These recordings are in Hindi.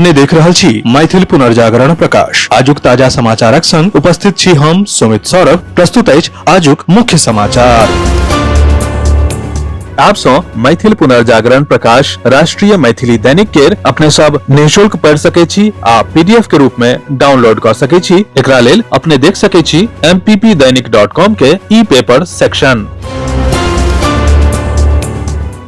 अपने देख रहल छी मैथिल पुनर्जागरण प्रकाश। आजुक ताजा समाचारक संग उपस्थित छी हम सुमित सौरभ। प्रस्तुत अछि आजुक मुख्य समाचार। आप सो मैथिल पुनर्जागरण प्रकाश राष्ट्रीय मैथिली दैनिक केर अपने सब निःशुल्क पढ़ सके छी आ पीडीएफ के रूप में डाउनलोड कर सके छी। एकरा लेल अपने देख सके छी mppdainik.com के ई पेपर सेक्शन।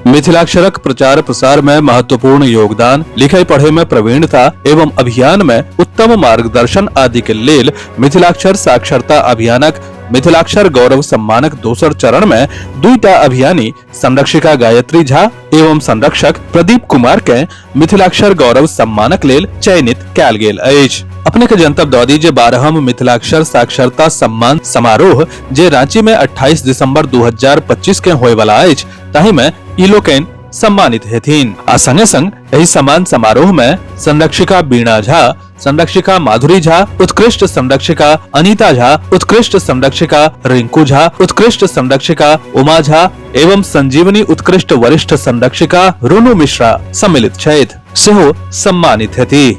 मिथिलाक्षरक प्रचार प्रसार में महत्वपूर्ण योगदान, लिखे पढ़े में प्रवीणता एवं अभियान में उत्तम मार्गदर्शन आदि के लेल मिथिलाक्षर साक्षरता अभियानक मिथिलाक्षर गौरव सम्मानक दोसर चरण में दुईटा अभियानी संरक्षिका गायत्री झा एवं संरक्षक प्रदीप कुमार के मिथिलाक्षर गौरव सम्मानक लेल चयनित कयल गेल अछि। अपने के जनतब दऽ दी जे 12वीं मिथिलाक्षर साक्षरता सम्मान समारोह जे रांची में 28 दिसंबर 2025 के होय वाला अछि, ताहि में ई लोकनि सम्मानित हेथिन। आ संगे संग एहि सम्मान समारोह में संरक्षिका बीणा झा, संरक्षिका माधुरी झा, उत्कृष्ट संरक्षिका अनीता झा, उत्कृष्ट संरक्षिका रिंकू झा, उत्कृष्ट संरक्षिका उमा झा एवं संजीवनी उत्कृष्ट वरिष्ठ संरक्षिका रोनू मिश्रा सम्मिलित छथि, सेहो सम्मानित हेथि।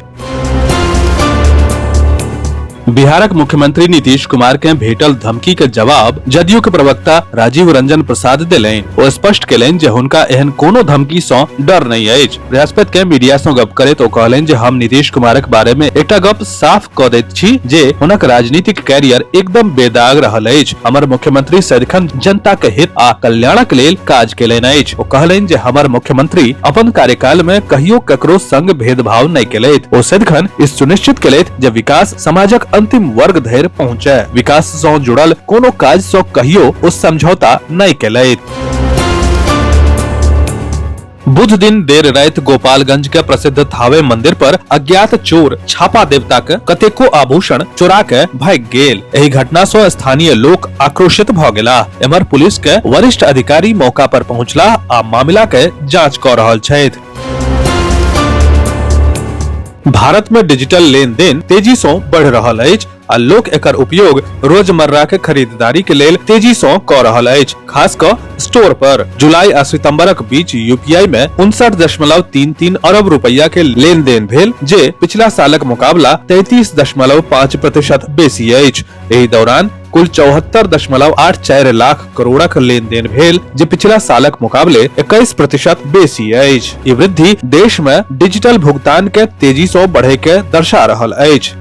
बिहारक मुख्यमंत्री नीतीश कुमार के भेटल धमकी के जवाब जदयू के प्रवक्ता राजीव रंजन प्रसाद देलनि। ओ स्पष्ट केलनि जे हुनका एहन कोनो धमकी सँ डर नहीं अछि। बृहस्पति के मीडिया सँ गप करैत ओ कहलनि जे हम नीतीश कुमारक बारे में एकटा गप साफ कऽ दैत छी जे हुनक राजनीतिक कैरियर एकदम बेदाग रहल अछि। हमर मुख्यमंत्री सदिखन जनता के हित आ कल्याणक लेल काज केलनि अछि। ओ कहलनि जे हमर मुख्यमंत्री अपन कार्यकाल में कहियो ककरो संग भेदभाव नहीं केलथि। ओ सदिखन ई सुनिश्चित केलथि जे विकास समाजक अंतिम वर्ग धरि पहुँचे। विकास सँ जुड़ल कोनो काज सँ कहियो ओ समझौता नहीं केलथि। बुध दिन देर राति गोपालगंज के प्रसिद्ध थावे मंदिर पर अज्ञात चोर छापा देवता के कतेको आभूषण चोरा के भागि गेल। एहि घटना सँ स्थानीय लोक आक्रोशित भ गेलाह। एम्हर पुलिस के वरिष्ठ अधिकारी मौका पर पहुंचला आ मामला के जांच कऽ रहल छथि। भारत में डिजिटल लेन देन तेजी सँ बढ़ि रहल अछि आ लोक एकर उपयोग रोजमर्रा के खरीदारी के लेल तेजी सँ कऽ रहल अछि, खास कऽ स्टोर पर। जुलाई आ सितंबरक बीच यूपीआई में 59.33 अरब रुपया के लेन देन भेल, जे पिछला सालक मुकाबला 33.5% बेसी अछि। एहि दौरान कुल 74.84 लाख करोड़क लेन देन भेल, जे पिछला सालक मुकाबले 21% बेसी अछि। ई वृद्धि देश में डिजिटल भुगतान के तेजी सँ बढ़े के दर्शा रहल अछि।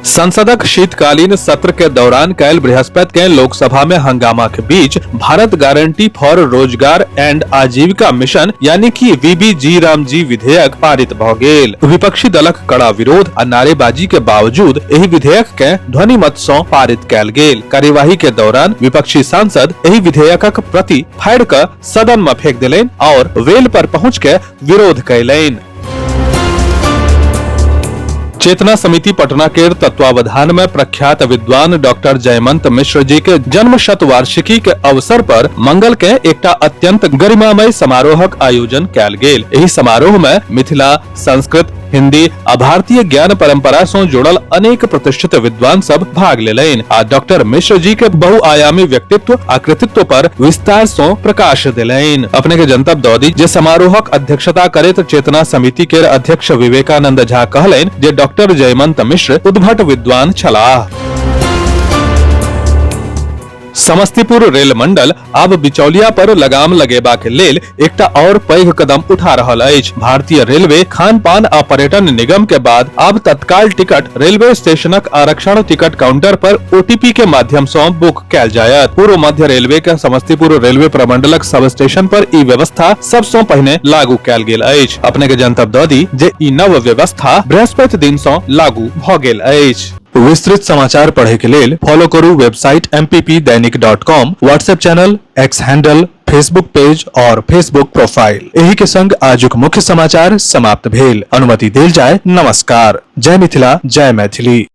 संसदक शीतकालीन सत्र के दौरान कल बृहस्पति के लोकसभा में हंगामा के बीच भारत गारंटी फॉर रोजगार एंड आजीविका मिशन यानी कि VBG रामजी विधेयक पारित भ गेल। विपक्षी दलक कड़ा विरोध आ नारेबाजी के बावजूद एहि विधेयक के ध्वनि मत सँ पारित कयल गेल। कार्यवाही के दौरान विपक्षी सांसद एहि विधेयकक प्रति फाड़ि कऽ सदन में फेंक देलनि और वेल पर पहुंच के विरोध कयलनि। चेतना समिति पटना के तत्वावधान में प्रख्यात विद्वान डॉक्टर जयमंत मिश्र जी के जन्म शतवार्षिकी के अवसर पर मंगल के एकटा अत्यंत गरिमामय समारोहक आयोजन कयल गेल। एहि समारोह में मिथिला, संस्कृत, हिंदी आ भारतीय ज्ञान परंपरा सँ जुड़ल अनेक प्रतिष्ठित विद्वान सब भाग लेलनि आ डॉक्टर मिश्र जी के बहुआयामी व्यक्तित्व आ कृतित्व पर विस्तार सँ प्रकाश देलनि। अपने के जनतब दऽ दी जे समारोहक अध्यक्षता करैत चेतना समिति के अध्यक्ष विवेकानंद झा कहलनि जे डॉक्टर जयमंत मिश्र उद्भट विद्वान छलाह। समस्तीपुर रेल मंडल आब बिचौलिया पर लगाम लगेबाक लेल एकटा और पैघ कदम उठा रहल अछि। भारतीय रेलवे खान पान आ पर्यटन निगम के बाद आब तत्काल टिकट रेलवे स्टेशनक आरक्षण टिकट काउंटर पर OTP के माध्यम सँ बुक कयल जायत। पूर्व मध्य रेलवे के समस्तीपुर रेलवे प्रमंडलक सब स्टेशन पर ई व्यवस्था सबसँ पहिने लागू कयल गेल अछि। अपने के जनतब दऽ दी जे ई नव व्यवस्था बृहस्पति दिन सँ लागू भ गेल अछि। विस्तृत समाचार पढ़े के लेल फॉलो करू website mppdainik.com, WhatsApp channel, x handle, Facebook page और फेसबुक प्रोफाइल। एही के संग आजुक मुख्य समाचार समाप्त भेल। अनुमति देल जाय। नमस्कार। जय मिथिला, जय मैथिली।